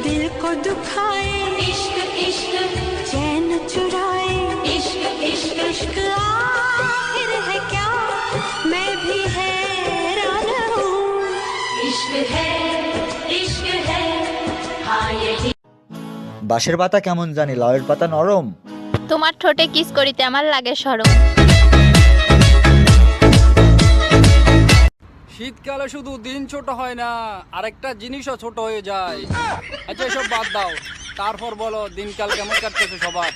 दिल को दुखाए इश्क इश्क चैन चुराए इश्क इश्क इश्क आखिर है क्या मैं भी हैरान हूँ इश्क है हाँ यही বাঁশের পাতা কেমন জানি লাউয়ের পাতা নরম তোমার ঠোঁটে কিস করিতে আমার লাগে শরম। শীতকালে শুধু দিন ছোট হয় না, আরেকটা জিনিসও ছোট হয়ে যায়। আচ্ছা এসব বাদ দাও, তারপর বলো দিনকাল কেমন কাটতেছে সবার?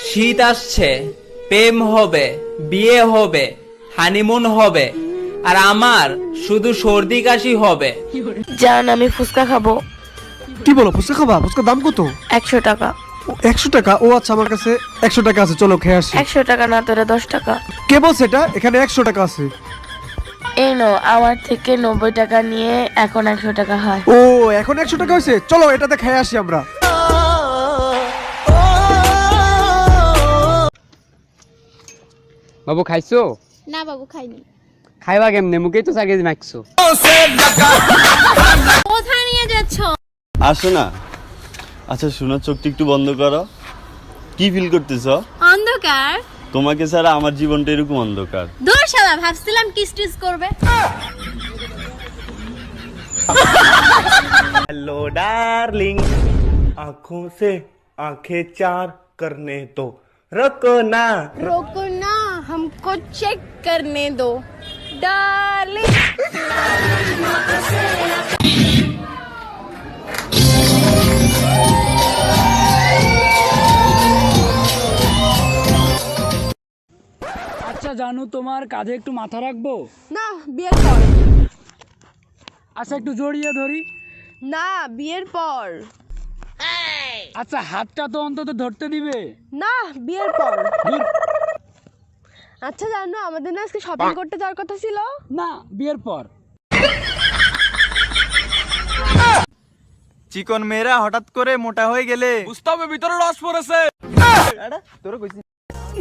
শীত আসছে, প্রেম হবে, বিয়ে হবে, হানিমুন হবে, আর আমার শুধু সর্দি কাশি হবে। জান আমি ফুচকা খাবো। কি বলো ফুচকা খাবা? ফুচকার দাম কত? 100 টাকা। 100 টাকা? ও আচ্ছা, আমার কাছে 100 টাকা আছে, চলো খেয়ে আসি। 100 টাকা না, তোরা 10 টাকা। কে বলছে এটা? এখানে 100 টাকা আছে। এই নো, আমার থেকে 90 টাকা নিয়ে এখন 100 টাকা হয়। ও এখন 100 টাকা হয়েছে, চলো এটাতে খেয়ে আসি আমরা। বাবু খাইছো? না বাবু খাইনি। খাইবা কেমনে? মুখেই তো চাগিয়ে মাখছো। কোথায় নিয়ে যাচ্ছ? আসো না। আচ্ছা শোনো, চোখটা একটু বন্ধ করো। কি ফিল করতেছো? অন্ধকার। তোমাকে ছাড়া আমার জীবনটা এরকম অন্ধকার। দূর শালা, ভাবছিলাম কিস টিস করবে। हेलो डार्लिंग, आंखों से आंखें चार करने दो, रुको ना हमको चेक करने दो डार्लिंग। আচ্ছা জানু, তোমার কাঁধে একটু মাথা রাখবো? না, বিয়ের পর। আচ্ছা একটু জড়িয়ে ধরি? না, বিয়ের পর। আচ্ছা হাতটা তো অন্তত ধরতে দিবে? না, বিয়ের পর। আচ্ছা জানো, আমাদের না আজকে শপিং করতে যাওয়ার কথা ছিল। না, বিয়ের পর। চিকন মেয়েরা হঠাৎ করে মোটা হয়ে গেলে বুঝতে হবে ভিতরে রস পড়েছে।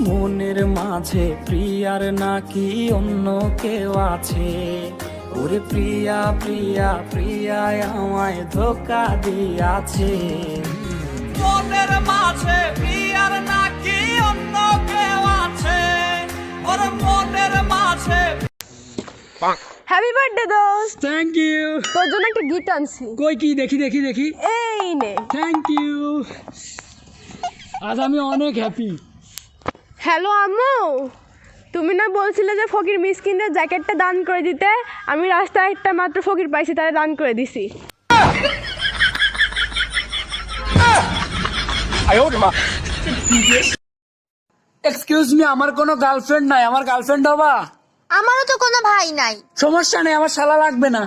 মনের মাঝে প্রিয়ার নাকি অন্য কেউ আছে? ওরে প্রিয়া প্রিয়া প্রিয়া আমায় ধোকা দিয়াছে। মনের মাঝে প্রিয়ার নাকি অন্য কেউ আছে? ওরে মনের মাঝে। হ্যাপি বার্থডে দোস্ত। Thank you. তোর জন্য একটা গিফট আনছি। কই কি দেখি দেখি দেখি। এই নে। Thank you. আজ আমি অনেক হ্যাপি। হ্যালো আম্মু, তুমি না বলছিলে যে ফকির মিসকিনদের জ্যাকেটটা দান করে দিতে? আমি রাস্তায় একটা মাত্র ফকির পাইছি, তারা দান করে দিছি। এক্সকিউজ মি, আমার কোনো গার্লফ্রেন্ড নাই, আমার গার্লফ্রেন্ড হবা? আমারও তো কোনো ভাই নাই। সমস্যা নেই, আমার শালা লাগবে না।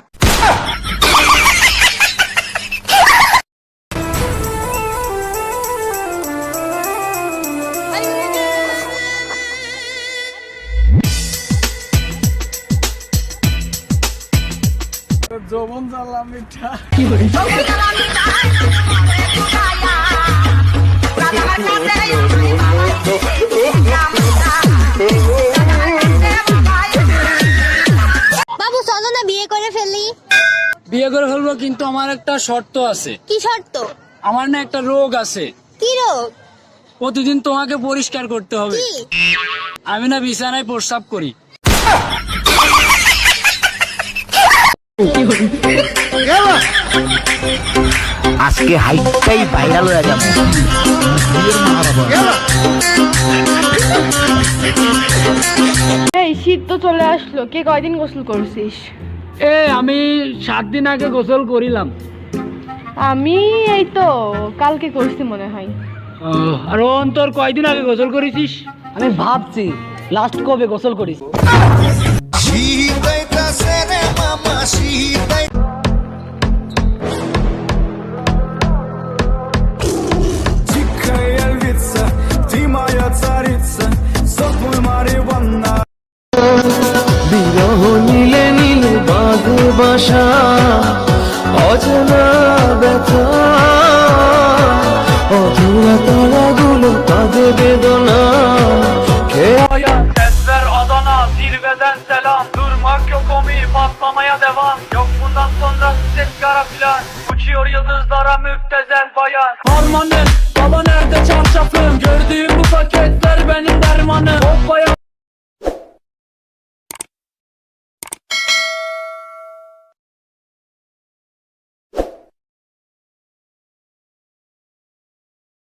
যৌবন জ্বালা মিঠা। বাবু চলো না বিয়ে করে ফেলি। বিয়ে করে ফেলবো, কিন্তু আমার একটা শর্ত আছে। কি শর্ত? আমার না একটা রোগ আছে। কি রোগ? প্রতিদিন তোমাকে পরিষ্কার করতে হবে। কি? আমি না বিছানায় প্রস্রাব করি। আজকে হাইটাই ভাইরাল হয়ে যাবে। এই শীত তো চলে আসলো, কে কয়দিন গোসল করছিস? আমি 7 দিন আগে গোসল করিলাম। আমি এই তো কালকে করছি মনে হয়। আর অন্তর কয়দিন আগে গোসল করেছিস? আমি ভাবছি লাস্ট কবে গোসল করিস। বিরহ নীলে নীলে বাঁধে বাসা, অজানা ব্যথা, অধুরা তারাগুলো কাঁদে বেদনা। Sesler Adana, zirveden selam. Durmak yok omi, patlamaya devam. Yok bundan sonra ses kara filan. Uçuyor yıldızlara müptezel bayan. Harmanın baba nerede